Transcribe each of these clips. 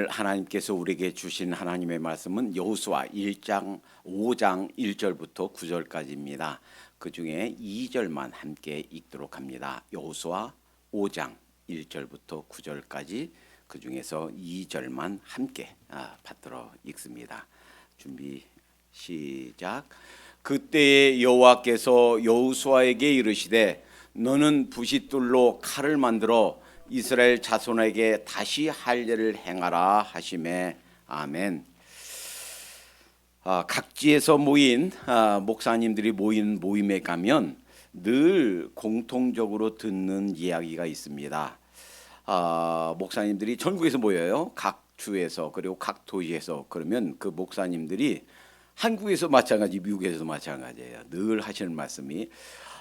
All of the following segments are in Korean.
오늘 하나님께서 우리에게 주신 하나님의 말씀은 여호수아 5장 1절부터 9절까지입니다. 그 중에 2절만 함께 읽도록 합니다. 여호수아 5장 1절부터 9절까지 그 중에서 2절만 함께 받들어 읽습니다. 준비 시작. 그때에 여호와께서 여호수아에게 이르시되 너는 부싯돌로 칼을 만들어 이스라엘 자손에게 다시 할례를 행하라 하시매. 아멘. 각지에서 모인 목사님들이 모인 모임에 가면 늘 공통적으로 듣는 이야기가 있습니다. 목사님들이 전국에서 모여요. 각 주에서 그리고 각 도시에서. 그러면 그 목사님들이 한국에서 마찬가지, 미국에서도 마찬가지예요. 늘 하시는 말씀이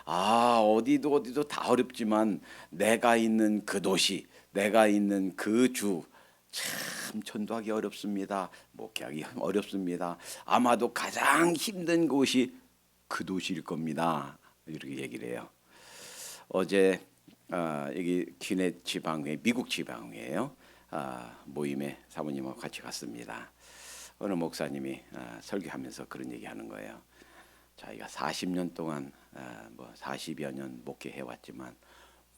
어디도 다 어렵지만 내가 있는 그 도시, 내가 있는 그 주 참 전도하기 어렵습니다. 목회하기 어렵습니다. 아마도 가장 힘든 곳이 그 도시일 겁니다. 이렇게 얘기를 해요. 어제 여기 귀넷 지방회, 미국 지방회예요. 모임에 사모님하고 같이 갔습니다. 어느 목사님이 설교하면서 그런 얘기하는 거예요. 자기가 40년 동안 40여 년 목회해 왔지만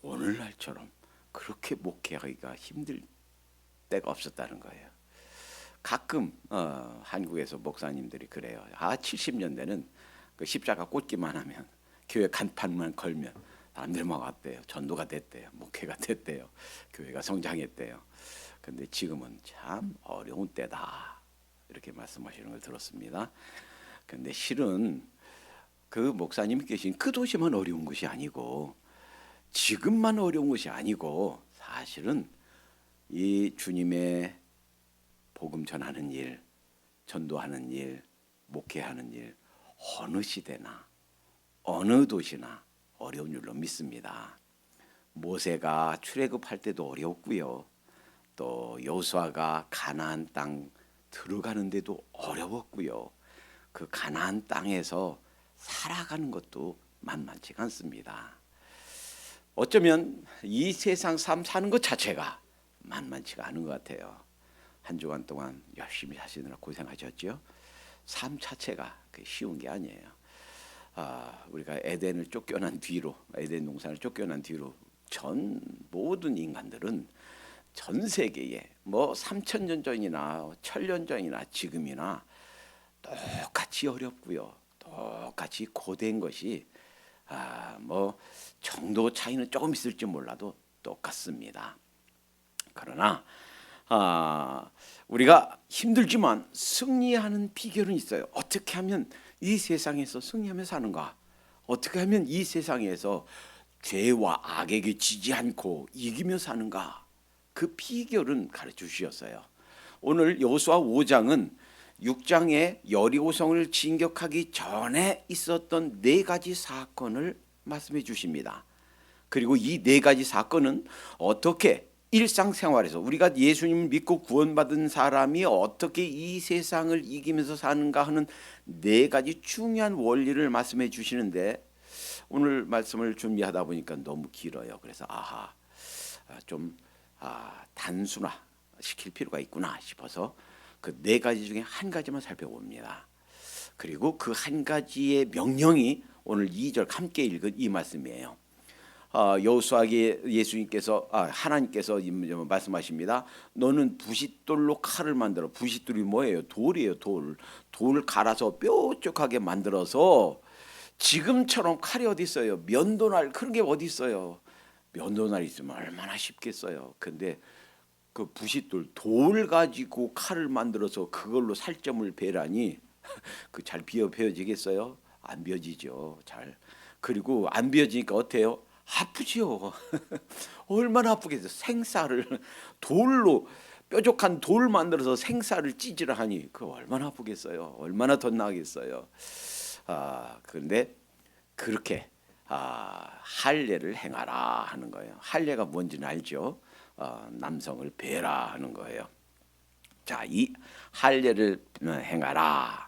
오늘날처럼 그렇게 목회하기가 힘들 때가 없었다는 거예요. 가끔 한국에서 목사님들이 그래요. 70년대는 그 십자가 꽂기만 하면 교회 간판만 걸면 사람들이 막 왔대요. 전도가 됐대요. 목회가 됐대요. 교회가 성장했대요. 근데 지금은 참 어려운 때다. 이렇게 말씀하시는 걸 들었습니다. 근데 실은 그 목사님이 계신 그 도시만 어려운 것이 아니고 지금만 어려운 것이 아니고 사실은 이 주님의 복음 전하는 일, 전도하는 일, 목회하는 일 어느 시대나 어느 도시나 어려운 줄로 믿습니다. 모세가 출애굽할 때도 어려웠고요. 또 여호수아가 가나안 땅 들어가는 데도 어려웠고요. 그 가나안 땅에서 살아가는 것도 만만치가 않습니다. 어쩌면 이 세상 삶 사는 것 자체가 만만치가 않은 것 같아요. 한 주간 동안 열심히 사시느라 고생하셨죠. 삶 자체가 쉬운 게 아니에요. 우리가 에덴을 쫓겨난 뒤로, 에덴 동산을 쫓겨난 뒤로 전 모든 인간들은 전 세계에 3,000년 전이나 1,000년 전이나 지금이나 똑같이 어렵고요. 똑같이 고된 것이 정도 차이는 조금 있을지 몰라도 똑같습니다. 그러나 우리가 힘들지만 승리하는 비결은 있어요. 어떻게 하면 이 세상에서 승리하며 사는가? 어떻게 하면 이 세상에서 죄와 악에게 지지 않고 이기며 사는가? 그 비결은 가르쳐 주셨어요. 오늘 여호수아 5장은 6장에 여리고성을 진격하기 전에 있었던 4가지 사건을 말씀해 주십니다. 그리고 이 4가지 사건은 어떻게 일상생활에서 우리가 예수님을 믿고 구원받은 사람이 어떻게 이 세상을 이기면서 사는가 하는 4가지 중요한 원리를 말씀해 주시는데 오늘 말씀을 준비하다 보니까 너무 길어요. 그래서 좀 단순화 시킬 필요가 있구나 싶어서 그 4가지 중에 한 가지만 살펴봅니다. 그리고 그 한 가지의 명령이 오늘 2절 함께 읽은 이 말씀이에요. 여호수아에게 예수님께서 하나님께서 말씀하십니다. 너는 부싯돌로 칼을 만들어. 부싯돌이 뭐예요? 돌이에요. 돌을 갈아서 뾰족하게 만들어서 지금처럼 칼이 어디 있어요? 면도날 그런 게 어디 있어요? 면도날 있으면 얼마나 쉽겠어요. 근데 그 부싯돌 돌 가지고 칼을 만들어서 그걸로 살점을 베라니 그 잘 베어지겠어요? 안 베어지죠. 잘. 그리고 안 베어지니까 어때요? 아프지요. 얼마나 아프겠어요. 생쌀을 돌로 뾰족한 돌 만들어서 생쌀을 찌질을 하니 그 얼마나 아프겠어요. 얼마나 덧나겠어요. 그런데 그렇게 할례를 행하라 하는 거예요. 할례가 뭔지는 알죠. 남성을 베라 하는 거예요. 자, 이 할례를 행하라.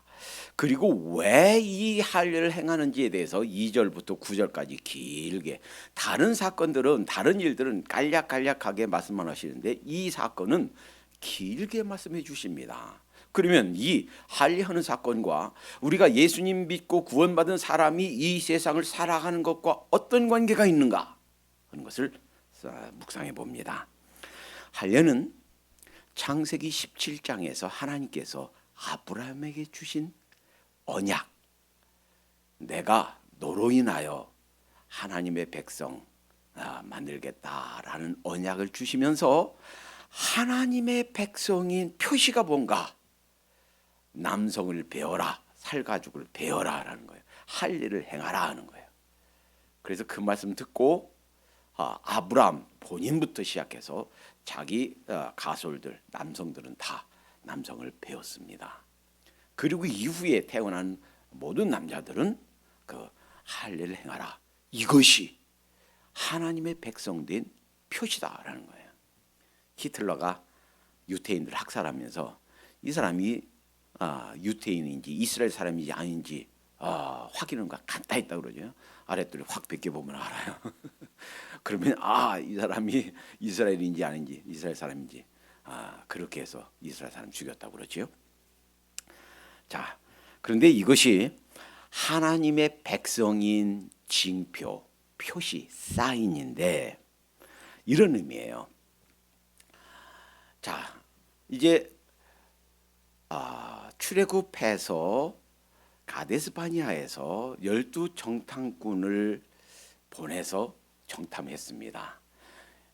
그리고 왜 이 할례를 행하는지에 대해서 2절부터 9절까지 길게 다른 사건들은 다른 일들은 간략하게 말씀만 하시는데 이 사건은 길게 말씀해 주십니다. 그러면 이 할례하는 사건과 우리가 예수님 믿고 구원받은 사람이 이 세상을 살아가는 것과 어떤 관계가 있는가 하는 것을 묵상해 봅니다. 할례는 창세기 17장에서 하나님께서 아브라함에게 주신 언약, 내가 너로 인하여 하나님의 백성 만들겠다라는 언약을 주시면서 하나님의 백성인 표시가 뭔가? 남성을 베어라, 살가죽을 베어라라는 거예요. 할례를 행하라 하는 거예요. 그래서 그 말씀 듣고 아브라함 본인부터 시작해서 자기 가솔들, 남성들은 다 남성을 베었습니다. 그리고 이후에 태어난 모든 남자들은 그 할례를 행하라. 이것이 하나님의 백성된 표시다라는 거예요. 히틀러가 유태인들 학살하면서 이 사람이 유태인인지 이스라엘 사람인지 아닌지 확인은 간단했다 그러죠. 아랫돌에 확 벗겨보면 알아요. 그러면 이 사람이 이스라엘인지 아닌지 이스라엘 사람인지 그렇게 해서 이스라엘 사람 죽였다고 그러죠. 자, 그런데 이것이 하나님의 백성인 징표, 표시, 사인인데 이런 의미예요. 자, 이제 출애굽해서 가데스 바니아에서 12 정탐꾼을 보내서 정탐했습니다.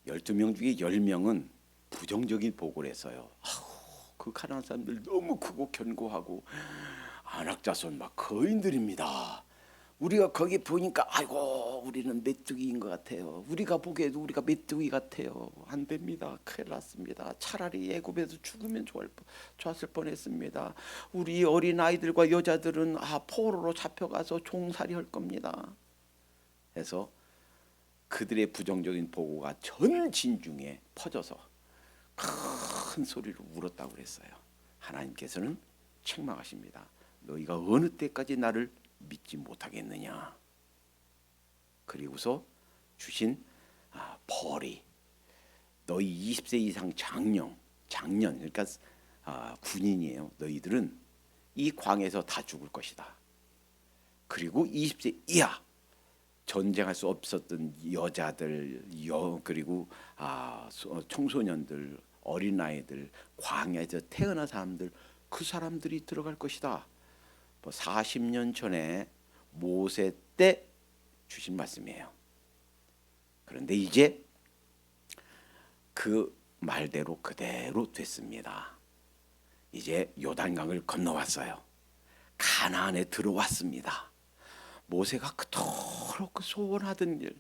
12명 중에 10명은 부정적인 보고를 했어요. 그 가나안 사람들 너무 크고 견고하고 안악자손 막 거인들입니다. 우리가 거기 보니까 아이고 우리는 메뚜기인 것 같아요. 우리가 보기에도 우리가 메뚜기 같아요. 안 됩니다. 큰일 났습니다. 차라리 애굽에서 죽으면 좋았을 뻔했습니다. 우리 어린 아이들과 여자들은 포로로 잡혀가서 종살이 할 겁니다. 해서 그들의 부정적인 보고가 전 진중에 퍼져서 큰 소리로 울었다고 그랬어요. 하나님께서는 책망하십니다. 너희가 어느 때까지 나를 믿지 못하겠느냐. 그리고서 주신 벌이 너희 20세 이상 장년 그러니까 군인이에요. 너희들은 이 광에서 다 죽을 것이다. 그리고 20세 이하 전쟁할 수 없었던 여자들 그리고 청소년들 어린아이들 광야에서 태어난 사람들 그 사람들이 들어갈 것이다. 40년 전에 모세 때 주신 말씀이에요. 그런데 이제 그 말대로 그대로 됐습니다. 이제 요단강을 건너왔어요. 가나안에 들어왔습니다. 모세가 그토록 소원하던 일,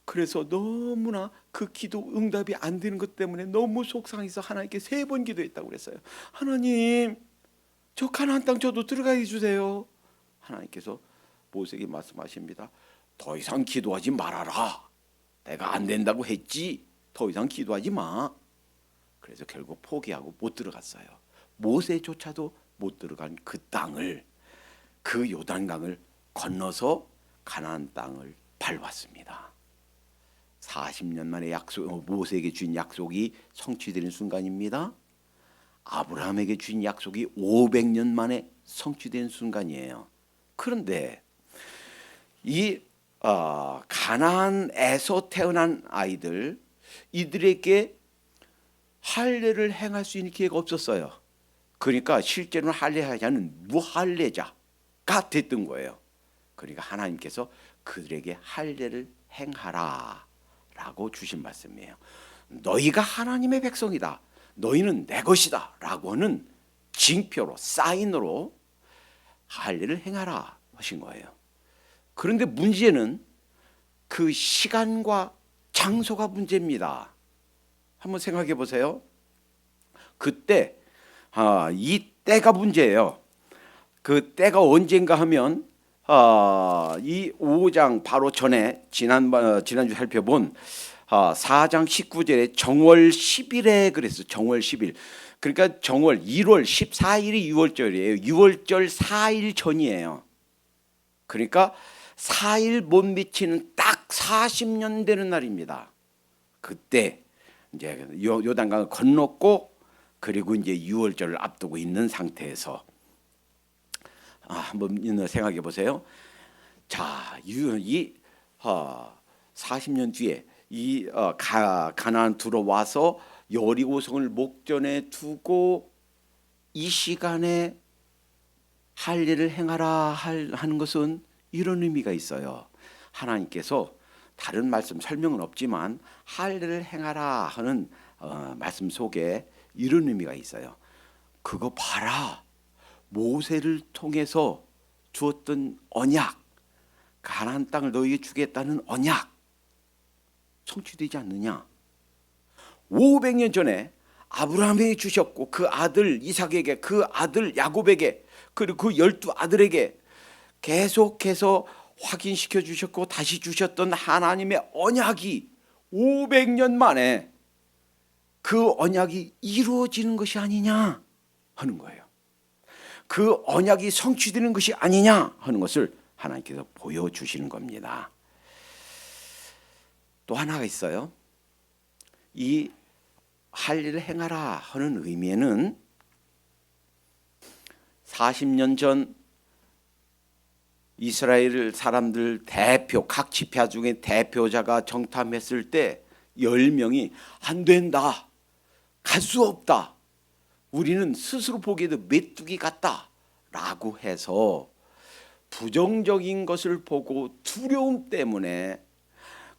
그래서 너무나 그 기도 응답이 안 되는 것 때문에 너무 속상해서 하나님께 3번 기도했다고 그랬어요. 하나님, 저 가나안 땅 저도 들어가게 주세요. 하나님께서 모세에게 말씀하십니다. 더 이상 기도하지 말아라. 내가 안 된다고 했지. 더 이상 기도하지 마. 그래서 결국 포기하고 못 들어갔어요. 모세조차도 못 들어간 그 땅을, 그 요단강을 건너서 가나안 땅을 밟았습니다. 40년 만에 모세에게 준 약속이 성취되는 순간입니다. 아브라함에게 준 약속이 500년 만에 성취된 순간이에요. 그런데 이 가나안에서 태어난 아이들, 이들에게 할례를 행할 수 있는 기회가 없었어요. 그러니까 실제로는 할례하지 않은 무할례자가 됐던 거예요. 그러니까 하나님께서 그들에게 할례를 행하라 라고 주신 말씀이에요. 너희가 하나님의 백성이다, 너희는 내 것이다 라고 하는 징표로, 사인으로 할례를 행하라 하신 거예요. 그런데 문제는 그 시간과 장소가 문제입니다. 한번 생각해 보세요. 그때 이 때가 문제예요. 그 때가 언젠가 하면 이 5장 바로 전에 지난주 살펴본 4장 19절에 정월 10일에 그랬어요. 정월 10일. 그러니까 정월 1월 14일이 6월절이에요. 6월절 4일 전이에요. 그러니까 4일 못 미치는 딱 40년 되는 날입니다. 그때 이제 요단강을 건넜고 그리고 이제 6월절을 앞두고 있는 상태에서 한번 생각해 보세요. 자, 이 40년 뒤에 이 가나안 들어와서 여리고성을 목전에 두고 이 시간에 할 일을 행하라 하는 것은 이런 의미가 있어요. 하나님께서 다른 말씀 설명은 없지만 할 일을 행하라 하는 말씀 속에 이런 의미가 있어요. 그거 봐라. 모세를 통해서 주었던 언약, 가나안 땅을 너희에게 주겠다는 언약 성취되지 않느냐? 500년 전에 아브라함에게 주셨고 그 아들 이삭에게, 그 아들 야곱에게, 그리고 그 12아들에게 계속해서 확인시켜 주셨고 다시 주셨던 하나님의 언약이 500년 만에 그 언약이 이루어지는 것이 아니냐 하는 거예요. 그 언약이 성취되는 것이 아니냐 하는 것을 하나님께서 보여주시는 겁니다. 또 하나가 있어요. 이 할 일을 행하라 하는 의미에는 40년 전 이스라엘 사람들 대표, 각 지파 중에 대표자가 정탐했을 때 10명이 안 된다, 갈 수 없다, 우리는 스스로 보기에도 메뚜기 같다 라고 해서 부정적인 것을 보고 두려움 때문에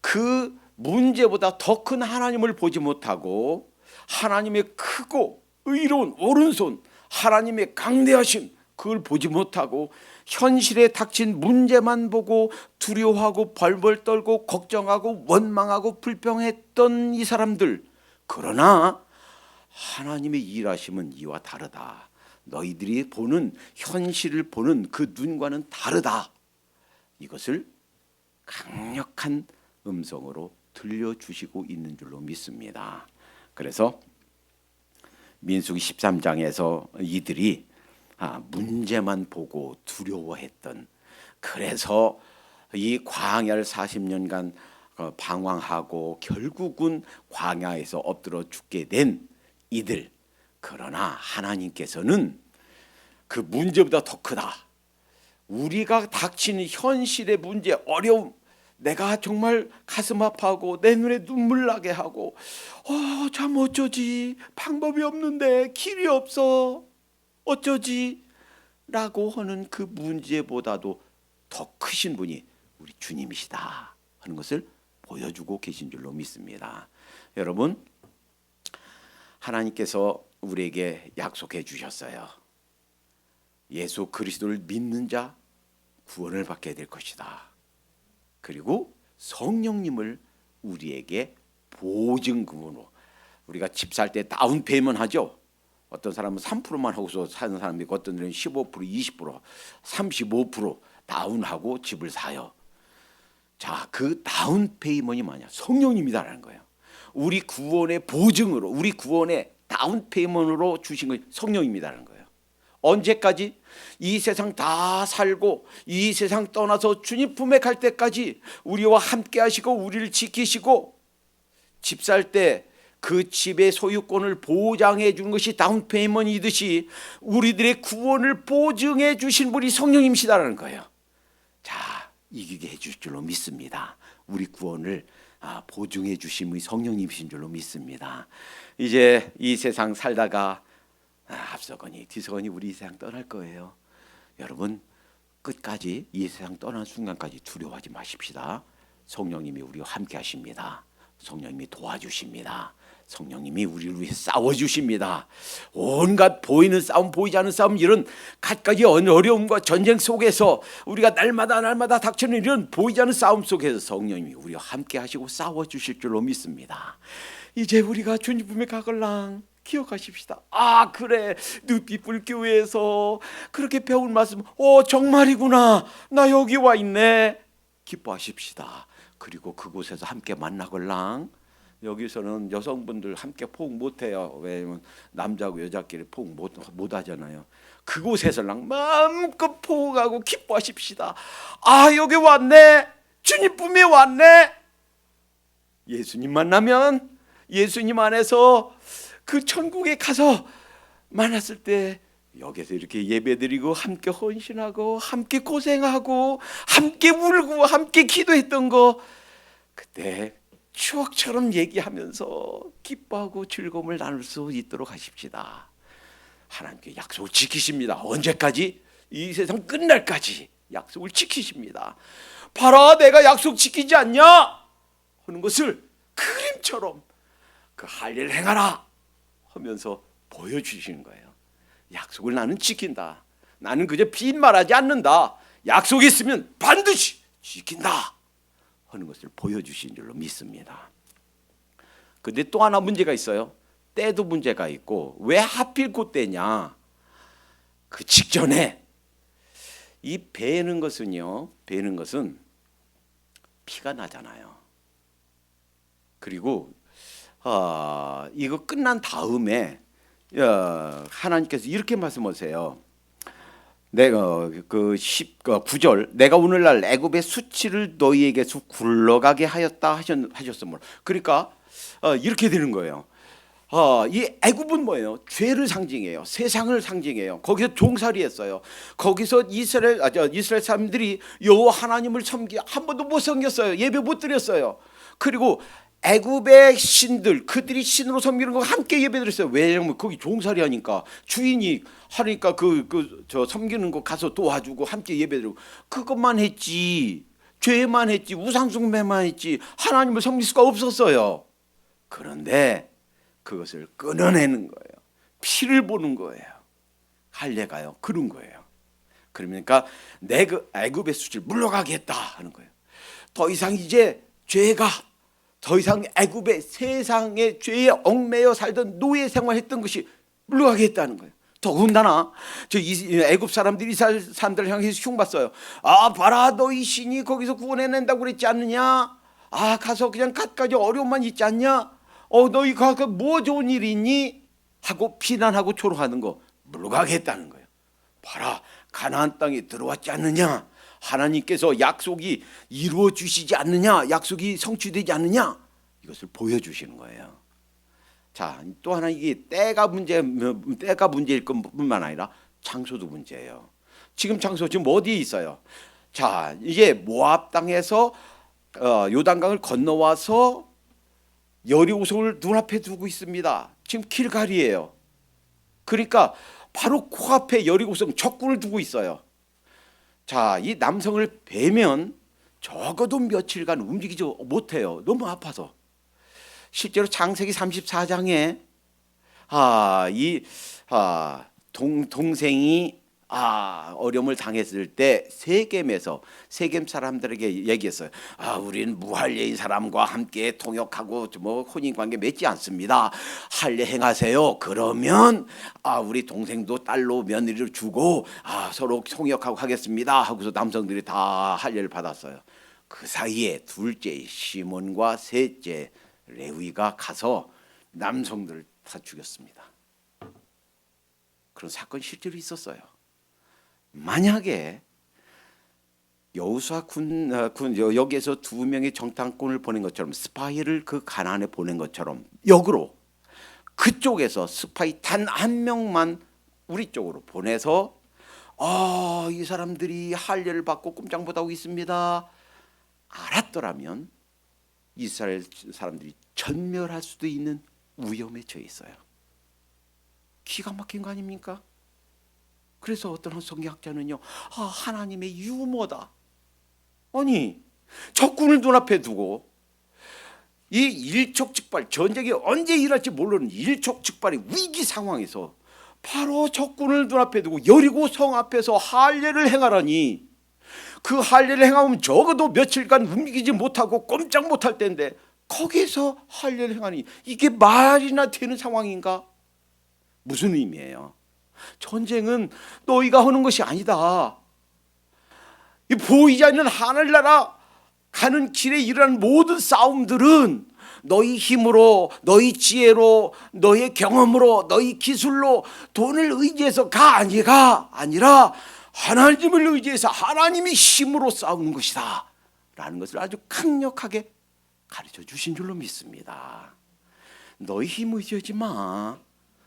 그 문제보다 더 큰 하나님을 보지 못하고 하나님의 크고 의로운 오른손, 하나님의 강대하심 그걸 보지 못하고 현실에 닥친 문제만 보고 두려워하고 벌벌 떨고 걱정하고 원망하고 불평했던 이 사람들, 그러나 하나님의 일하심은 이와 다르다. 너희들이 보는 현실을 보는 그 눈과는 다르다. 이것을 강력한 음성으로 들려주시고 있는 줄로 믿습니다. 그래서 민수기 13장에서 이들이 문제만 보고 두려워했던, 그래서 이 광야를 40년간 방황하고 결국은 광야에서 엎드러 죽게 된 이들, 그러나 하나님께서는 그 문제보다 더 크다. 우리가 닥치는 현실의 문제, 어려움, 내가 정말 가슴 아파하고 내 눈에 눈물 나게 하고 참 어쩌지, 방법이 없는데, 길이 없어, 어쩌지 라고 하는 그 문제보다도 더 크신 분이 우리 주님이시다 하는 것을 보여주고 계신 줄로 믿습니다. 여러분, 하나님께서 우리에게 약속해 주셨어요. 예수 그리스도를 믿는 자 구원을 받게 될 것이다. 그리고 성령님을 우리에게 보증금으로, 우리가 집 살 때 다운 페이먼트 하죠. 어떤 사람은 3%만 하고서 사는 사람이 있고 어떤 데는 15%, 20%, 35% 다운하고 집을 사요. 자, 그 다운 페이먼트이 뭐냐? 성령님이다라는 거예요. 우리 구원의 보증으로, 우리 구원의 다운 페이먼트로 주신 것이 성령님이다라는 거예요. 언제까지? 이 세상 다 살고 이 세상 떠나서 주님 품에 갈 때까지 우리와 함께 하시고 우리를 지키시고, 집 살 때 그 집의 소유권을 보장해 주는 것이 다운 페이먼트이듯이 우리들의 구원을 보증해 주신 분이 성령님이시다라는 거예요. 자, 이기게 해 주실 줄로 믿습니다. 우리 구원을 보증해 주신 분이 성령님이신 줄로 믿습니다. 이제 이 세상 살다가 앞서거니 뒤서거니 우리 이 세상 떠날 거예요. 여러분, 끝까지 이 세상 떠난 순간까지 두려워하지 마십시다. 성령님이 우리와 함께 하십니다. 성령님이 도와주십니다. 성령님이 우리를 위해 싸워주십니다. 온갖 보이는 싸움, 보이지 않는 싸움, 이런 갖가지 어려움과 전쟁 속에서 우리가 날마다 닥치는 이런 보이지 않는 싸움 속에서 성령님이 우리와 함께 하시고 싸워주실 줄로 믿습니다. 이제 우리가 주님 품에 가걸랑 기억하십시다. 그래, 눈빛불 교회에서 그렇게 배운 말씀, 정말이구나, 나 여기 와 있네, 기뻐하십시다. 그리고 그곳에서 함께 만나걸랑. 여기서는 여성분들 함께 포옹 못해요. 왜냐면 남자하고 여자끼리 포옹 못 하잖아요. 그곳에서랑 마음껏 포옹하고 기뻐하십시다. 여기 왔네, 주님 품에 왔네. 예수님 만나면 예수님 안에서 그 천국에 가서 만났을 때 여기서 이렇게 예배드리고 함께 헌신하고 함께 고생하고 함께 울고 함께 기도했던 거, 그때 추억처럼 얘기하면서 기뻐하고 즐거움을 나눌 수 있도록 하십시다. 하나님께 약속을 지키십니다. 언제까지? 이 세상 끝날까지 약속을 지키십니다. 봐라, 내가 약속 지키지 않냐 하는 것을 그림처럼 그 할 일 행하라 하면서 보여주시는 거예요. 약속을 나는 지킨다. 나는 그저 빈말하지 않는다. 약속이 있으면 반드시 지킨다 하는 것을 보여주신 줄로 믿습니다. 근데 또 하나 문제가 있어요. 때도 문제가 있고, 왜 하필 그때냐? 그 직전에 이 베는 것은요, 베는 것은 피가 나잖아요. 그리고 이거 끝난 다음에 하나님께서 이렇게 말씀하세요. 내가 그 9절, 내가 오늘날 애굽의 수치를 너희에게서 굴러가게 하였다 하셨으므로. 그러니까 이렇게 되는 거예요. 이 애굽은 뭐예요? 죄를 상징해요. 세상을 상징해요. 거기서 종살이했어요. 거기서 이스라엘 사람들이 여호와 하나님을 한 번도 못 섬겼어요. 예배 못 드렸어요. 그리고 애굽의 신들, 그들이 신으로 섬기는 거 함께 예배드렸어요. 왜냐면 거기 종살이 하니까, 주인이 하니까 저 섬기는 거 가서 도와주고 함께 예배드리고, 그것만 했지, 죄만 했지, 우상숭배만 했지, 하나님을 섬길 수가 없었어요. 그런데 그것을 끊어내는 거예요. 피를 보는 거예요. 할례가요, 그런 거예요. 그러니까 내 그 애굽의 수치를 물러가겠다 하는 거예요. 더 이상 이제 죄가, 더 이상 애굽의 세상의 죄에 얽매여 살던 노예 생활했던 것이 물러가겠다는 거예요. 더군다나 저 애굽 사람들이 이스라엘 사람들을 향해서 흉봤어요. 봐라, 너희 신이 거기서 구원해낸다고 그랬지 않느냐? 가서 그냥 갖가지 어려움만 있지 않냐? 너희 가서 뭐 좋은 일이 있니? 하고 비난하고 조롱하는 거 물러가겠다는 거예요. 봐라, 가나안 땅에 들어왔지 않느냐? 하나님께서 약속이 이루어 주시지 않느냐, 약속이 성취되지 않느냐, 이것을 보여주시는 거예요. 자, 또 하나, 이게 때가 문제일 뿐만 아니라 장소도 문제예요. 지금 장소 지금 어디에 있어요? 자, 이제 모압 땅에서 요단강을 건너와서 여리고성을 눈앞에 두고 있습니다. 지금 길갈이에요. 그러니까 바로 코앞에 여리고성 적군을 두고 있어요. 자, 이 남성을 베면 적어도 며칠간 움직이지 못해요. 너무 아파서. 실제로 창세기 34장에 동생이 어려움을 당했을 때 세겜 사람들에게 얘기했어요. 우리는 무할례인 사람과 함께 통역하고 혼인관계 맺지 않습니다. 할례 행하세요. 그러면 우리 동생도 딸로 며느리를 주고 서로 통역하고 하겠습니다 하고서 남성들이 다 할례를 받았어요. 그 사이에 둘째 시몬과 셋째 레위가 가서 남성들을 다 죽였습니다. 그런 사건이 실제로 있었어요. 만약에 여호수아 군 여기에서 2명의 정탐꾼을 보낸 것처럼, 스파이를 그 가나안에 보낸 것처럼, 역으로 그쪽에서 스파이 단 한 명만 우리 쪽으로 보내서 이 사람들이 할례를 받고 꼼짝 못하고 있습니다 알았더라면 이스라엘 사람들이 전멸할 수도 있는 위험에 처해 있어요. 기가 막힌 거 아닙니까? 그래서 어떤 성경학자는요, 하나님의 유머다. 아니, 적군을 눈앞에 두고 이 일촉즉발, 전쟁이 언제 일어날지 모르는 일촉즉발의 위기 상황에서 바로 적군을 눈앞에 두고 여리고 성 앞에서 할례를 행하라니, 그 할례를 행하면 적어도 며칠간 움직이지 못하고 꼼짝 못할 때인데 거기에서 할례를 행하니 이게 말이나 되는 상황인가? 무슨 의미예요? 전쟁은 너희가 하는 것이 아니다. 이 보이지 않는 하늘나라 가는 길에 일어나는 모든 싸움들은 너희 힘으로, 너희 지혜로, 너희 경험으로, 너희 기술로, 돈을 의지해서가 아니라 하나님을 의지해서 하나님의 힘으로 싸우는 것이다 라는 것을 아주 강력하게 가르쳐 주신 줄로 믿습니다. 너희 힘을 의지하지 마.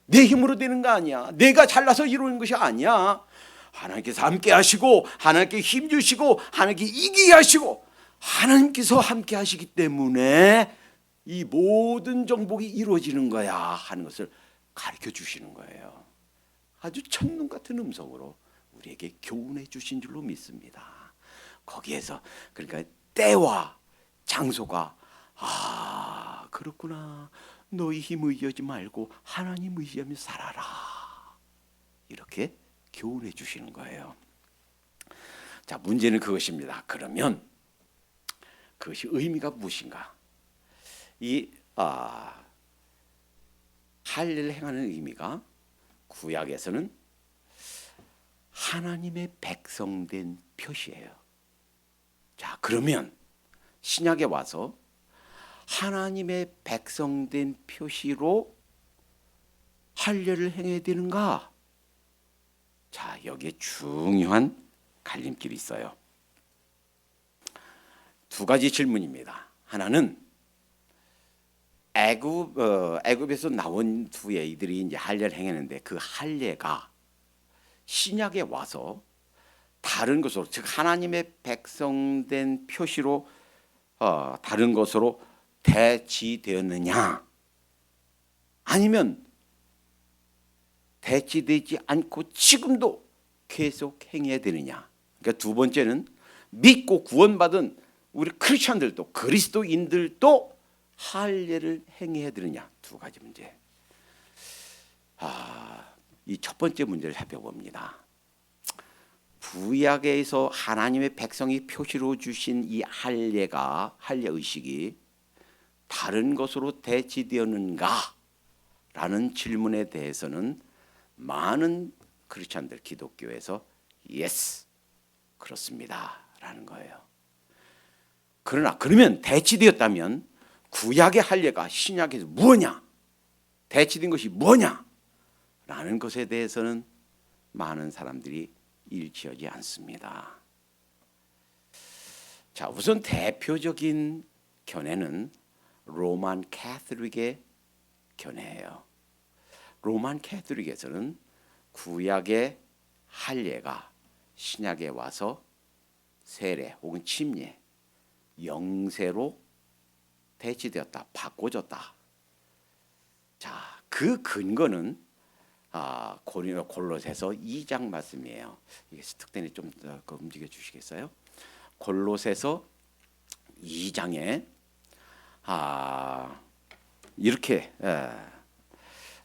내 힘으로 되는 거 아니야. 내가 잘나서 이루는 것이 아니야. 하나님께서 함께 하시고 하나님께 힘 주시고 하나님께 이기게 하시고 하나님께서 함께 하시기 때문에 이 모든 정복이 이루어지는 거야 하는 것을 가르쳐 주시는 거예요. 아주 첫눈 같은 음성으로 우리에게 교훈해 주신 줄로 믿습니다. 거기에서 그러니까 때와 장소가 그렇구나. 너희 힘 의지하지 말고 하나님 의지하며 살아라. 이렇게 교훈해 주시는 거예요. 자, 문제는 그것입니다. 그러면 그것이 의미가 무엇인가? 이 할례를 행하는 의미가 구약에서는 하나님의 백성된 표시예요. 자, 그러면 신약에 와서 하나님의 백성된 표시로 할례를 행해야 되는가? 자, 여기에 중요한 갈림길이 있어요. 두 가지 질문입니다. 하나는 애굽에서 나온 두 아이들이 이제 할례를 행했는데 그 할례가 신약에 와서 다른 것으로, 즉 하나님의 백성된 표시로 다른 것으로 대치되었느냐, 아니면 대치되지 않고 지금도 계속 행해야 되느냐. 그러니까 두 번째는 믿고 구원받은 우리 크리스천들도 그리스도인들도 할례를 행해야 되느냐. 두 가지 문제. 이 첫 번째 문제를 살펴봅니다. 구약에서 하나님의 백성이 표시로 주신 이 할례 의식이 다른 것으로 대치되었는가? 라는 질문에 대해서는 많은 크리스찬들 기독교에서 yes, 그렇습니다 라는 거예요. 그러나 그러면 대치되었다면 구약의 할례가 신약에서 뭐냐? 대치된 것이 뭐냐? 라는 것에 대해서는 많은 사람들이 일치하지 않습니다. 자, 우선 대표적인 견해는 로만 캐톨릭의 견해예요. 로만 캐톨릭에서는 구약의 할례가 신약에 와서 세례 혹은 침례, 영세로 대치되었다, 바꿔졌다. 자, 그 근거는 골로새서 2장 말씀이에요. 이게 스틱된이 좀 더 움직여 주시겠어요? 골로새서 2장에 이렇게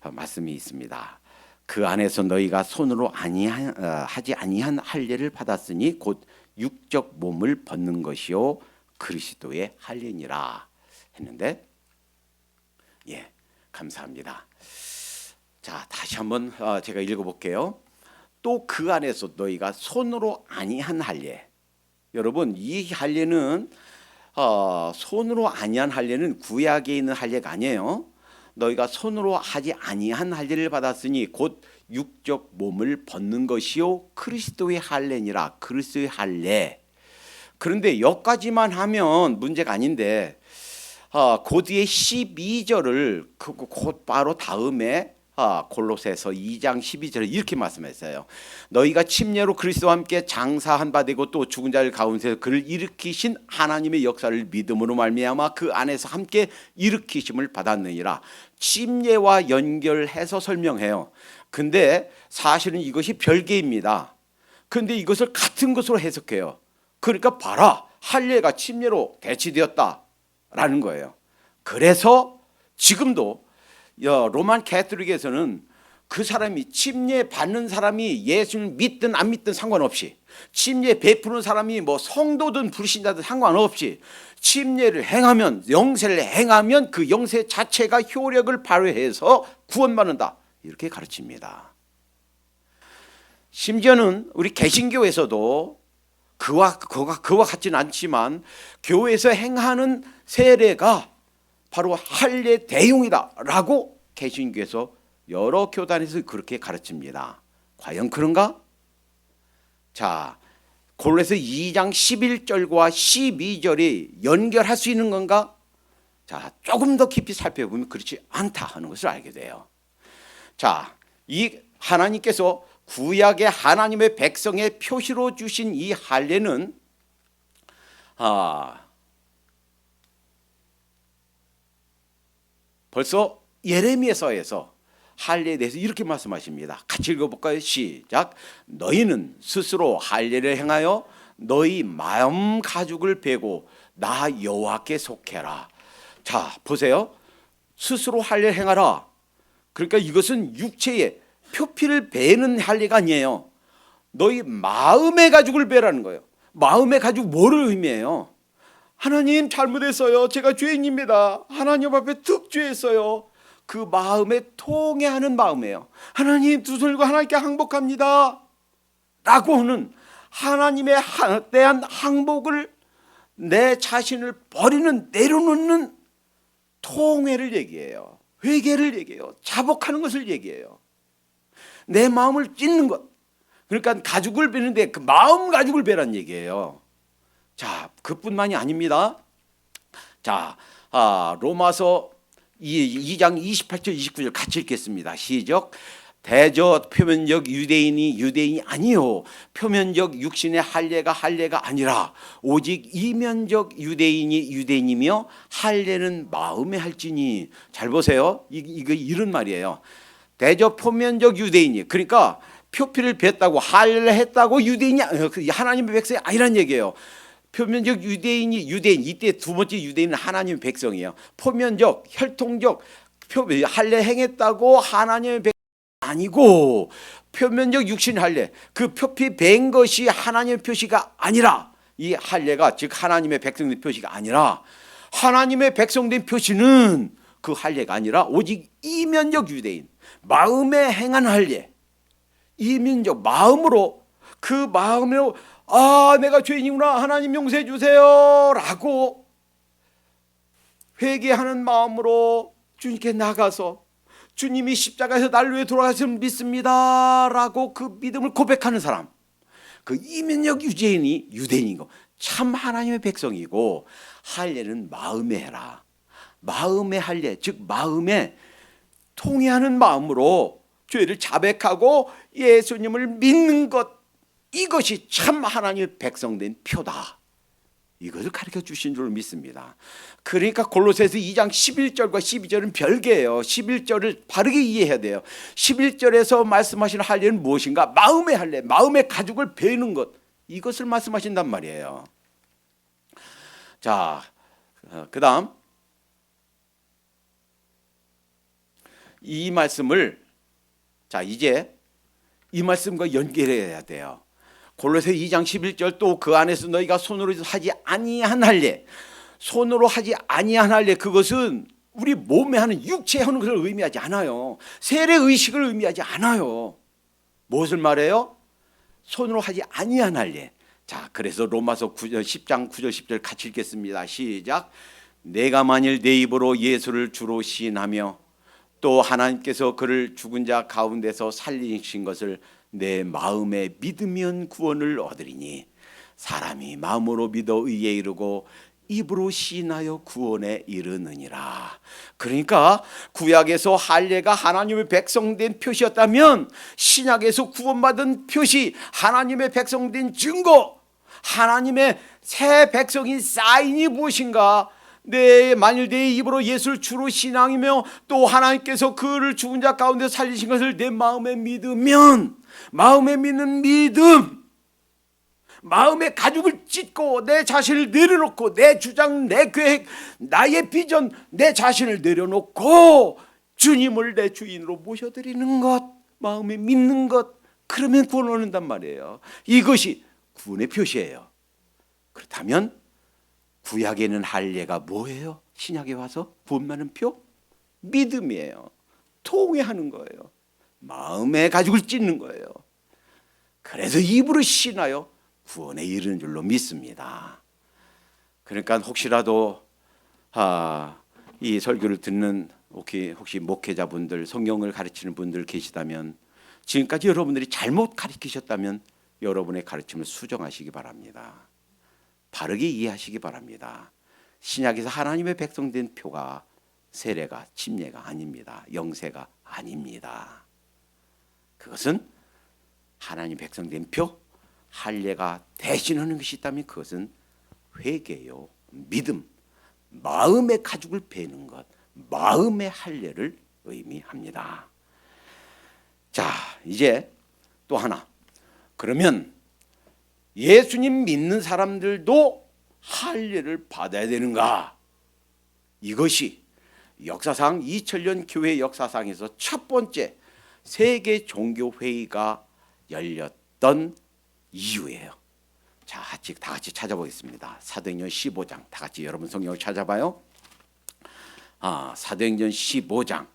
말씀이 있습니다. 그 안에서 너희가 손으로 하지 아니한 할례를 받았으니 곧 육적 몸을 벗는 것이요 그리스도의 할례니라 했는데, 예, 감사합니다. 자, 다시 한번 제가 읽어볼게요. 또 그 안에서 너희가 손으로 아니한 할례. 여러분, 이 할례는 손으로 아니한 할례는 구약에 있는 할례가 아니에요. 너희가 손으로 하지 아니한 할례를 받았으니 곧 육적 몸을 벗는 것이요 그리스도의 할례니라. 그리스도의 할례. 그런데 여기까지만 하면 문제가 아닌데 그 뒤에 12절을 곧 바로 다음에 골로새서 2장 12절에 이렇게 말씀했어요. 너희가 침례로 그리스도와 함께 장사한 바 되고 또 죽은 자를 가운데서 그를 일으키신 하나님의 역사를 믿음으로 말미암아 그 안에서 함께 일으키심을 받았느니라. 침례와 연결해서 설명해요. 근데 사실은 이것이 별개입니다. 근데 이것을 같은 것으로 해석해요. 그러니까 봐라, 할례가 침례로 대치되었다라는 거예요. 그래서 지금도 로만 캐톨릭에서는 그 사람이 침례 받는 사람이 예수를 믿든 안 믿든 상관없이, 침례 베푸는 사람이 뭐 성도든 불신자든 상관없이 침례를 행하면, 영세를 행하면 그 영세 자체가 효력을 발휘해서 구원받는다, 이렇게 가르칩니다. 심지어는 우리 개신교에서도 그와 같지는 않지만 교회에서 행하는 세례가 바로 할례 대용이다라고 개신교에서 여러 교단에서 그렇게 가르칩니다. 과연 그런가? 자, 골로새 2장 11절과 12절이 연결할 수 있는 건가? 자, 조금 더 깊이 살펴보면 그렇지 않다 하는 것을 알게 돼요. 자, 이 하나님께서 구약의 하나님의 백성의 표시로 주신 이 할례는 벌써 예레미야서에서 할례에 대해서 이렇게 말씀하십니다. 같이 읽어볼까요? 시작. 너희는 스스로 할례를 행하여 너희 마음 가죽을 베고 나 여호와께 속해라. 자, 보세요. 스스로 할례를 행하라. 그러니까 이것은 육체의 표피를 베는 할례가 아니에요. 너희 마음의 가죽을 베라는 거예요. 마음의 가죽 뭐를 의미해요? 하나님 잘못했어요. 제가 죄인입니다. 하나님 앞에 특죄했어요. 그 마음에 통회하는 마음이에요. 하나님 두 손 들고 하나님께 항복합니다 라고 하는 하나님에 대한 항복을, 내 자신을 버리는, 내려놓는 통회를 얘기해요. 회개를 얘기해요. 자복하는 것을 얘기해요. 내 마음을 찢는 것. 그러니까 가죽을 베는데 그 마음 가죽을 베란 얘기예요. 자, 그뿐만이 아닙니다. 자, 로마서 2장 28절 29절 같이 읽겠습니다. 시작. 대저 표면적 유대인이 아니요 표면적 육신의 할례가 아니라 오직 이면적 유대인이며 할례는 마음에 할지니. 잘 보세요. 이거 이런 말이에요. 대저 표면적 유대인이, 그러니까 표피를 뱉다고 할례를 했다고 유대인이 하나님의 백성이 아니란 얘기예요. 표면적 유대인, 이때 두 번째 유대인은 하나님의 백성이에요. 표면적, 혈통적 할례 행했다고 하나님의 백성이 아니고, 표면적 육신 할례, 그 표피 벤 것이 하나님의 표시가 아니라, 이 할례가 즉 하나님의 백성된 표시가 아니라, 하나님의 백성된 표시는 그 할례가 아니라 오직 이면적 유대인, 마음에 행한 할례, 이면적 마음으로, 그 마음으로 내가 죄인이구나, 하나님 용서해 주세요 라고 회개하는 마음으로 주님께 나가서 주님이 십자가에서 날 위해 돌아가셨음을 믿습니다 라고 그 믿음을 고백하는 사람, 그 이면적 유대인인 거, 참 하나님의 백성이고, 할례는 마음에 해라. 마음의 할례, 즉 마음에 통회하는 마음으로 죄를 자백하고 예수님을 믿는 것, 이것이 참 하나님의 백성된 표다. 이것을 가르쳐 주신 줄 믿습니다. 그러니까 골로새서 2장 11절과 12절은 별개예요. 11절을 바르게 이해해야 돼요. 11절에서 말씀하시는 할례는 무엇인가? 마음의 할례, 마음의 가죽을 베는 것, 이것을 말씀하신단 말이에요. 자, 그 다음 이 말씀을, 자 이제 이 말씀과 연결해야 돼요. 골로새 2장 11절, 또 그 안에서 너희가 손으로 하지 아니한 할례, 손으로 하지 아니한 할례, 그것은 우리 몸에 하는 육체에 하는 것을 의미하지 않아요. 세례 의식을 의미하지 않아요. 무엇을 말해요? 손으로 하지 아니한 할례. 자, 그래서 로마서 10장 9절 10절 같이 읽겠습니다. 시작. 내가 만일 내 입으로 예수를 주로 시인하며 또 하나님께서 그를 죽은 자 가운데서 살리신 것을 내 마음에 믿으면 구원을 얻으리니, 사람이 마음으로 믿어 의에 이르고 입으로 시인하여 구원에 이르느니라. 그러니까 구약에서 할례가 하나님의 백성된 표시였다면, 신약에서 구원받은 표시, 하나님의 백성된 증거, 하나님의 새 백성인 사인이 무엇인가? 만일 내 입으로 예수를 주로 신앙이며 또 하나님께서 그를 죽은 자 가운데 살리신 것을 내 마음에 믿으면, 마음에 믿는 믿음, 마음의 가죽을 찢고 내 자신을 내려놓고, 내 주장, 내 계획, 나의 비전, 내 자신을 내려놓고 주님을 내 주인으로 모셔드리는 것, 마음에 믿는 것, 그러면 구원을 얻는단 말이에요. 이것이 구원의 표시예요. 그렇다면 구약에는 할례가 뭐예요? 신약에 와서 구원받는 표? 믿음이에요. 통회하는 거예요. 마음의 가죽을 찢는 거예요. 그래서 입으로 신하여 구원에 이르는 줄로 믿습니다. 그러니까 혹시라도 이 설교를 듣는 혹시 목회자분들, 성경을 가르치는 분들 계시다면, 지금까지 여러분들이 잘못 가르치셨다면 여러분의 가르침을 수정하시기 바랍니다. 바르게 이해하시기 바랍니다. 신약에서 하나님의 백성된 표가 세례가 침례가 아닙니다. 영세가 아닙니다. 그것은 하나님 백성된 표 할례가 대신하는 것이 있다면 그것은 회개요, 믿음, 마음의 가죽을 베는 것, 마음의 할례를 의미합니다. 자, 이제 또 하나. 그러면 예수님 믿는 사람들도 할례를 받아야 되는가? 이것이 역사상 2000년 교회 역사상에서 첫 번째 세계 종교 회의가 열렸던 이유예요. 자, 다 같이 찾아보겠습니다. 사도행전 15장 다 같이 여러분 성경을 찾아봐요. 사도행전 15장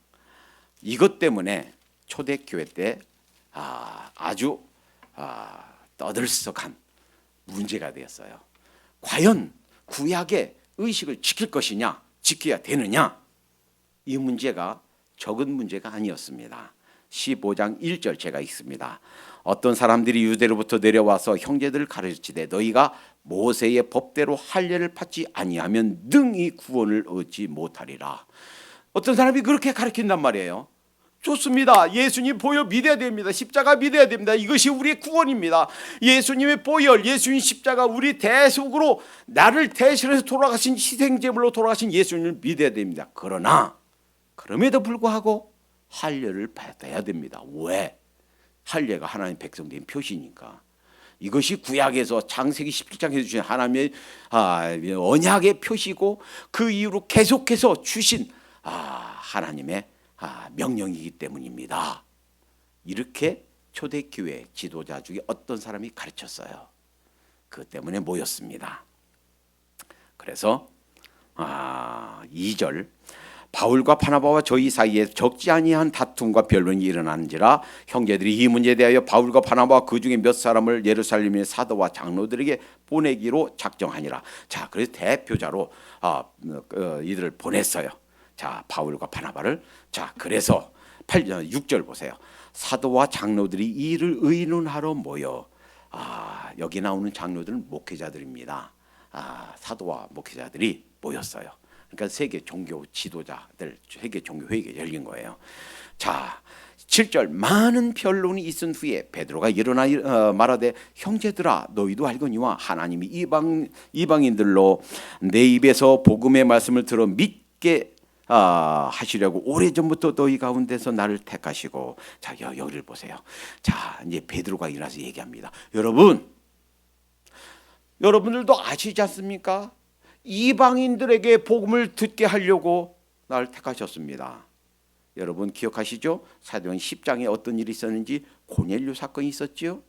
이것 때문에 초대교회 때 아주 떠들썩한 문제가 되었어요. 과연 구약의 의식을 지킬 것이냐, 지켜야 되느냐? 이 문제가 적은 문제가 아니었습니다. 15장 1절 제가 읽습니다. 어떤 사람들이 유대로부터 내려와서 형제들을 가르치되 너희가 모세의 법대로 할례를 받지 아니하면 능히 구원을 얻지 못하리라. 어떤 사람이 그렇게 가르친단 말이에요. 좋습니다. 예수님 보혈 믿어야 됩니다. 십자가 믿어야 됩니다. 이것이 우리의 구원입니다. 예수님의 보혈, 예수님 십자가 우리 대속으로 나를 대신해서 돌아가신 희생제물로 돌아가신 예수님을 믿어야 됩니다. 그러나 그럼에도 불구하고 할례를 받아야 됩니다. 왜? 할례가 하나님 백성된 표시니까. 이것이 구약에서 창세기 17장에서 주신 하나님의 언약의 표시고 그 이후로 계속해서 주신 하나님의 명령이기 때문입니다. 이렇게 초대교회 지도자 중에 어떤 사람이 가르쳤어요. 그 때문에 모였습니다. 그래서 2절 바울과 바나바와 저희 사이에 적지 아니한 다툼과 변론이 일어나는지라 형제들이 이 문제에 대하여 바울과 바나바와 그 중에 몇 사람을 예루살렘의 사도와 장로들에게 보내기로 작정하니라. 자, 그래서 대표자로 이들을 보냈어요. 자, 바울과 바나바를. 자, 그래서 6절 보세요. 사도와 장로들이 이 일을 의논하러 모여. 여기 나오는 장로들은 목회자들입니다. 사도와 목회자들이 모였어요. 그러니까 세계 종교 지도자들, 세계 종교 회의가 열린 거예요. 자, 7절 많은 변론이 있은 후에 베드로가 일어나 말하되 형제들아 너희도 알거니와 하나님이 이방인들로 내 입에서 복음의 말씀을 들어 믿게 하시려고 오래전부터 너희 가운데서 나를 택하시고. 자, 여기를 보세요. 자, 이제 베드로가 일어나서 얘기합니다. 여러분들도 아시지 않습니까? 이방인들에게 복음을 듣게 하려고 나를 택하셨습니다. 여러분 기억하시죠? 사도행전 10장에 어떤 일이 있었는지 고넬료 사건이 있었죠.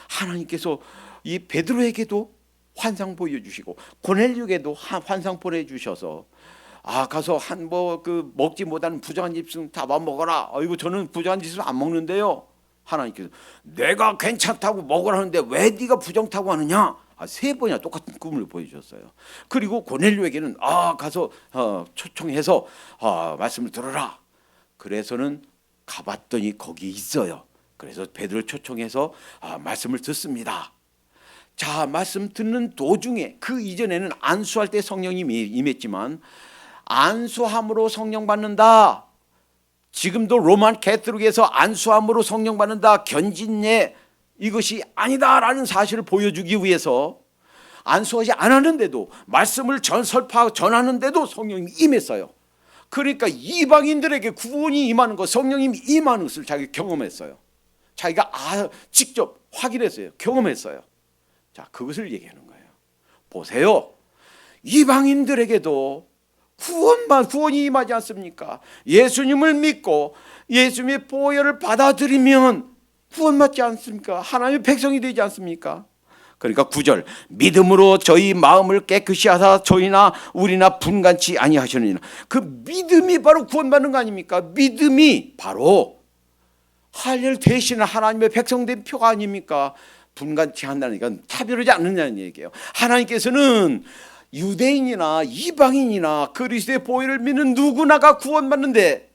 하나님께서 이 베드로에게도 환상 보여주시고 고넬료에게도 환상 보내주셔서 가서 먹지 못하는 부정한 집순 잡아 먹어라. 아이고 저는 부정한 집순 안 먹는데요. 하나님께서 내가 괜찮다고 먹으라는데 왜 네가 부정타고 하느냐? 3번이나 똑같은 꿈을 보여주셨어요. 그리고 고넬료에게는 가서 초청해서 말씀을 들어라. 그래서는 가봤더니 거기 있어요. 그래서 베드로 초청해서 말씀을 듣습니다. 자, 말씀 듣는 도중에 그 이전에는 안수할 때 성령이 임했지만 안수함으로 성령 받는다. 지금도 로만 캐톨릭에서 안수함으로 성령 받는다. 견진예 이것이 아니다라는 사실을 보여주기 위해서 안수하지 않았는데도 말씀을 전하는데도 성령이 임했어요. 그러니까 이방인들에게 구원이 임하는 것, 성령님이 임하는 것을 자기가 경험했어요. 자기가 직접 확인했어요. 경험했어요. 자, 그것을 얘기하는 거예요. 보세요. 이방인들에게도 구원이 임하지 않습니까? 예수님을 믿고 예수님의 보혈을 받아들이면 구원받지 않습니까? 하나님의 백성이 되지 않습니까? 그러니까 9절 믿음으로 저희 마음을 깨끗이 하사 저희나 우리나 분간치 아니하시느니라. 그 믿음이 바로 구원받는 거 아닙니까? 믿음이 바로 할례를 대신한 하나님의 백성된 표가 아닙니까? 분간치 한다니까 차별하지 않느냐는 얘기예요. 하나님께서는 유대인이나 이방인이나 그리스도의 보혈을 믿는 누구나가 구원받는데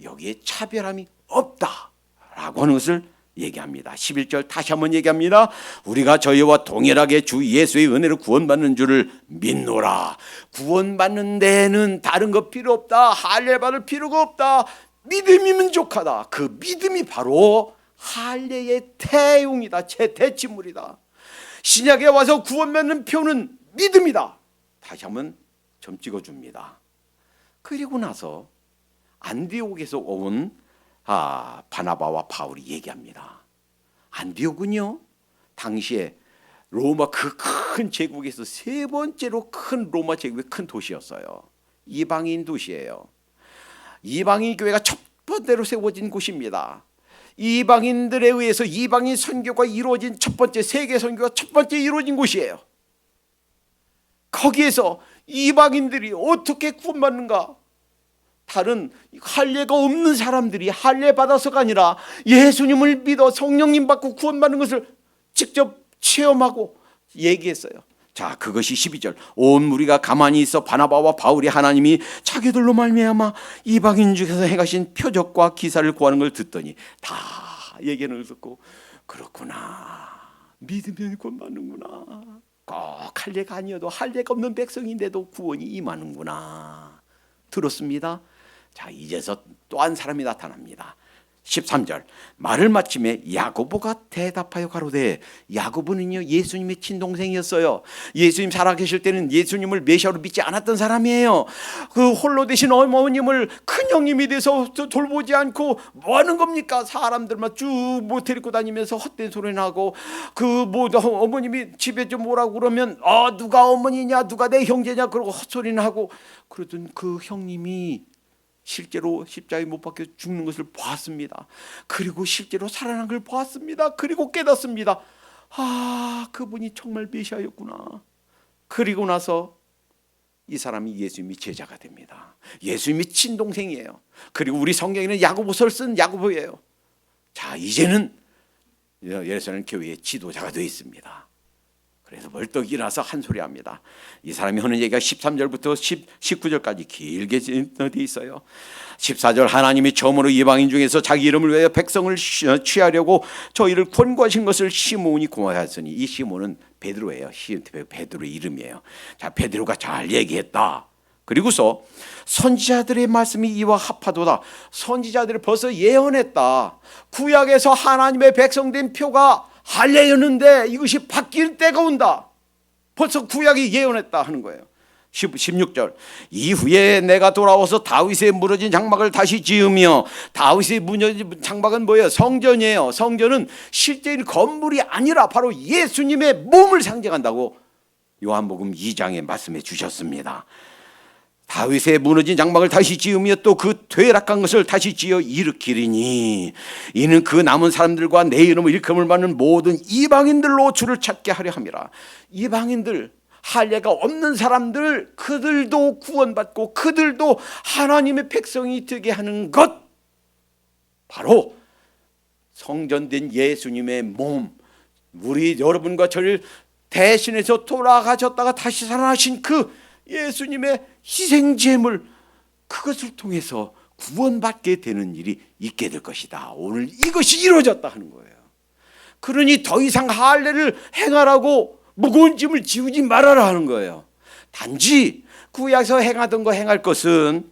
여기에 차별함이 없다라고 하는 것을 얘기합니다. 11절 다시 한번 얘기합니다. 우리가 저희와 동일하게 주 예수의 은혜로 구원받는 줄을 믿노라. 구원받는 데는 다른 것 필요 없다. 할례 받을 필요가 없다. 믿음이 만족하다. 그 믿음이 바로 할례의 태용이다. 대치물이다. 신약에 와서 구원받는 표는 믿음이다. 다시 한번 점 찍어줍니다. 그리고 나서 안디옥에서 온 바나바와 바울이 얘기합니다. 안디옥은요, 당시에 로마 그 큰 제국에서 세 번째로 큰 로마 제국의 큰 도시였어요. 이방인 도시예요. 이방인 교회가 첫 번째로 세워진 곳입니다. 이방인들에 의해서 이방인 선교가 이루어진 첫 번째, 세계 선교가 첫 번째 이루어진 곳이에요. 거기에서 이방인들이 어떻게 구원받는가? 다른 할례가 없는 사람들이 할례 받아서가 아니라 예수님을 믿어 성령님 받고 구원받는 것을 직접 체험하고 얘기했어요. 자, 그것이 12절. 온 무리가 가만히 있어 바나바와 바울이 하나님이 자기들로 말미암아 이방인 중에서 행하신 표적과 기사를 구하는 걸 듣더니 다 얘기를 듣고 그렇구나, 믿으면 구원받는구나, 꼭 할례가 아니어도 할례가 없는 백성인데도 구원이 임하는구나 들었습니다. 자, 이제서 또 한 사람이 나타납니다. 13절. 말을 마침에 야고보가 대답하여 가로되, 야고보는요 예수님의 친동생이었어요. 예수님 살아계실 때는 예수님을 메시아로 믿지 않았던 사람이에요. 그 홀로 되신 어머님을 큰형님이 돼서 돌보지 않고 뭐 하는 겁니까? 사람들만 쭉 못 데리고 다니면서 헛된 소리 나고, 어머님이 집에 좀 오라고 그러면 누가 어머니냐, 누가 내 형제냐 그러고 헛소리는 하고, 그러던 그 형님이 실제로 십자가에 못 박혀 죽는 것을 보았습니다. 그리고 실제로 살아난 걸 보았습니다. 그리고 깨닫습니다. 그분이 정말 메시아였구나. 그리고 나서 이 사람이 예수님이 제자가 됩니다. 예수님이 친동생이에요. 그리고 우리 성경에는 야고보서를 쓴 야고보예요. 자, 이제는 예루살렘 교회의 지도자가 되어 있습니다. 그래서 벌떡 일어나서 한 소리 합니다. 이 사람이 하는 얘기가 13절부터 19절까지 길게 되어 있어요. 14절. 하나님이 처음으로 이방인 중에서 자기 이름을 위하여 백성을 취하려고 저희를 권고하신 것을 시몬이 고하였으니, 이 시몬은 베드로예요. 베드로의 이름이에요. 자, 베드로가 잘 얘기했다. 그리고서 선지자들의 말씀이 이와 합하도다. 선지자들이 벌써 예언했다. 구약에서 하나님의 백성된 표가 할례였는데 이것이 바뀔 때가 온다. 벌써 구약이 예언했다 하는 거예요. 16절. 이후에 내가 돌아와서 다윗의 무너진 장막을 다시 지으며, 다윗의 무너진 장막은 뭐예요? 성전이에요. 성전은 실제인 건물이 아니라 바로 예수님의 몸을 상징한다고 요한복음 2장에 말씀해 주셨습니다. 다윗의 무너진 장막을 다시 지으며 또 그 퇴락한 것을 다시 지어 일으키리니, 이는 그 남은 사람들과 내 이름을 일컬음을 받는 모든 이방인들로 주를 찾게 하려 함이라. 이방인들, 할례가 없는 사람들, 그들도 구원받고 그들도 하나님의 백성이 되게 하는 것, 바로 성전된 예수님의 몸, 우리 여러분과 저를 대신해서 돌아가셨다가 다시 살아나신 그 예수님의 희생제물, 그것을 통해서 구원받게 되는 일이 있게 될 것이다. 오늘 이것이 이루어졌다 하는 거예요. 그러니 더 이상 할례를 행하라고 무거운 짐을 지우지 말아라 하는 거예요. 단지 구약에서 행하던 거 행할 것은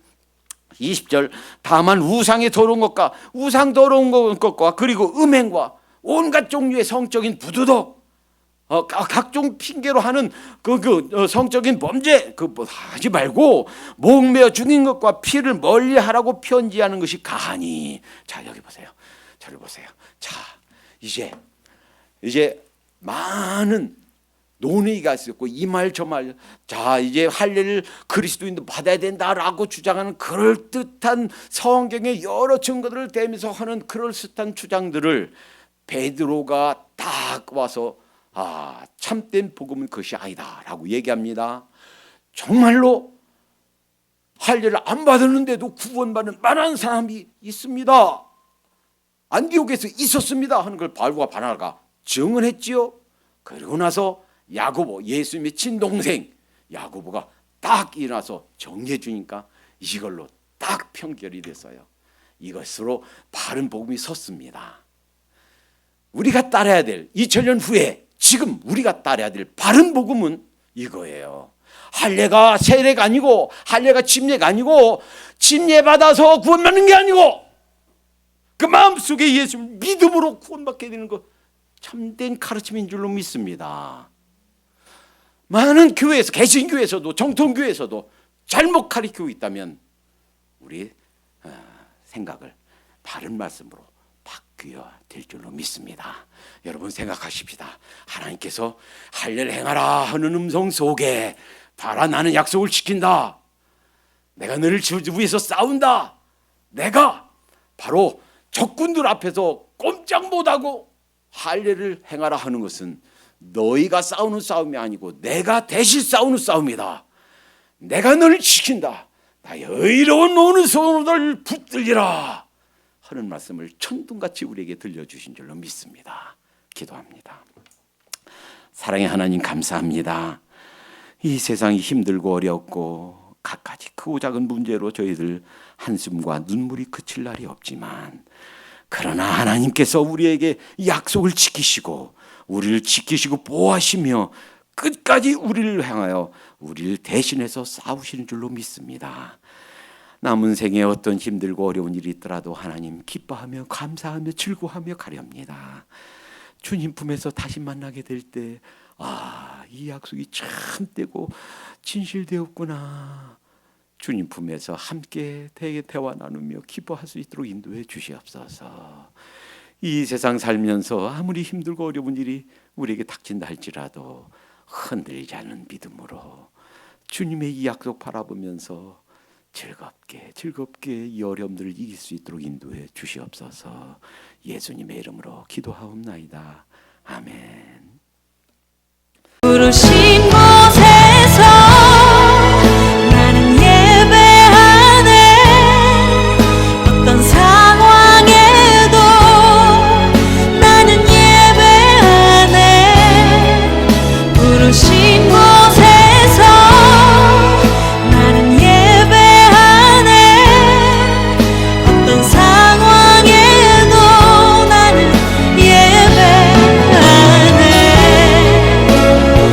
20절. 다만 우상에 더러운 것과 우상 더러운 것과 그리고 음행과 온갖 종류의 성적인 부도덕, 각종 핑계로 하는 성적인 범죄 하지 말고 목매어 죽인 것과 피를 멀리하라고 편지하는 것이 가하니. 자, 여기 보세요. 저를 보세요. 자, 이제 많은 논의가 있었고 이 말 저 말, 자, 이제 할례를 그리스도인도 받아야 된다라고 주장하는 그럴듯한 성경의 여러 증거들을 대면서 하는 그럴듯한 주장들을 베드로가 딱 와서 참된 복음은 그것이 아니다 라고 얘기합니다. 정말로 할례를 안 받았는데도 구원받는 많은 사람이 있습니다. 안디옥에서 있었습니다 하는 걸 바울과 바나바가 증언했지요. 그리고 나서 야고보, 예수님의 친동생 야고보가 딱 일어나서 정리해 주니까 이걸로 딱 편결이 됐어요. 이것으로 바른 복음이 섰습니다. 우리가 따라야 될 2000년 후에 지금 우리가 따라야 될 바른 복음은 이거예요. 할례가 세례가 아니고, 할례가 침례가 아니고, 침례 받아서 구원받는 게 아니고, 그 마음속에 예수를 믿음으로 구원받게 되는 것, 참된 가르침인 줄로 믿습니다. 많은 교회에서, 개신교에서도 정통교에서도 잘못 가르치고 있다면 우리 생각을 바른 말씀으로 바뀌어야 될 줄로 믿습니다. 여러분 생각하십시다. 하나님께서 할례를 행하라 하는 음성 속에 봐라, 나는 약속을 지킨다, 내가 너를 위해서 싸운다, 내가 바로 적군들 앞에서 꼼짝 못하고 할례를 행하라 하는 것은 너희가 싸우는 싸움이 아니고 내가 대신 싸우는 싸움이다. 내가 너를 지킨다. 나의 의로운 오른손으로 너를 붙들리라 하는 말씀을 천둥같이 우리에게 들려주신 줄로 믿습니다. 기도합니다. 사랑의 하나님, 감사합니다. 이 세상이 힘들고 어렵고 갖가지 크고 작은 문제로 저희들 한숨과 눈물이 그칠 날이 없지만, 그러나 하나님께서 우리에게 약속을 지키시고 우리를 지키시고 보호하시며 끝까지 우리를 향하여 우리를 대신해서 싸우시는 줄로 믿습니다. 남은 생에 어떤 힘들고 어려운 일이 있더라도 하나님 기뻐하며 감사하며 즐거워하며 가렵니다. 주님 품에서 다시 만나게 될 때, 이 약속이 참되고 진실되었구나. 주님 품에서 함께 대화 나누며 기뻐할 수 있도록 인도해 주시옵소서. 이 세상 살면서 아무리 힘들고 어려운 일이 우리에게 닥친다 할지라도 흔들리지 않는 믿음으로 주님의 이 약속 바라보면서 즐겁게 이 어려움들을 이길 수 있도록 인도해 주시옵소서. 예수님의 이름으로 기도하옵나이다. 아멘.